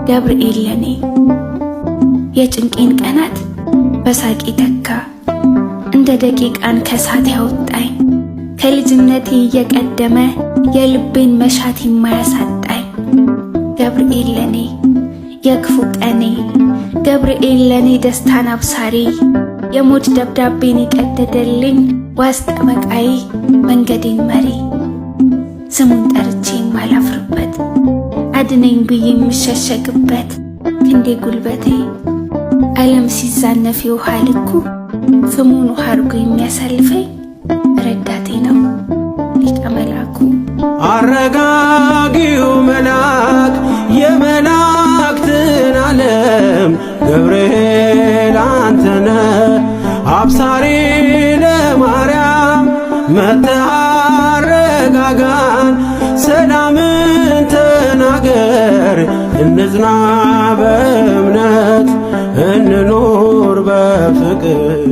ገብርኤል ለኔ የጭንቄን ቀናት በሳቂ ተካ እንደ ደቂቃን ከሳት ያወጣኝ ከልጅነቴ እየቀደመ የልቤን መሻት የማያሳጣኝ ገብርኤል ለኔ የክፉ ቀኔ ገብርኤል ለኔ ደስታን አብሳሪ የሞት ደብዳቤን የቀደደልኝ ዋስ ጠበቃዬ መንገዴን መሪ ስሙን ጠርቼ የማላፍርበት አድነኝ ብዬ የምሸሸግበት ክንዴ ጉልበቴ ዓለም ሲዛነፍ የውሃ ልኩ ፍሙን ውሃ አርጎ የሚያሳልፈኝ ረዳቴ ነው ሊቀ መላኩ። አረጋጊው መልአክ የመላእክትን ዓለም ገብርኤል አንተነ አብሳሪ ለማርያም መጥተህ አረጋጋን ሰላምን ተናገር እንጽና በእምነት እንኑር በፍቅር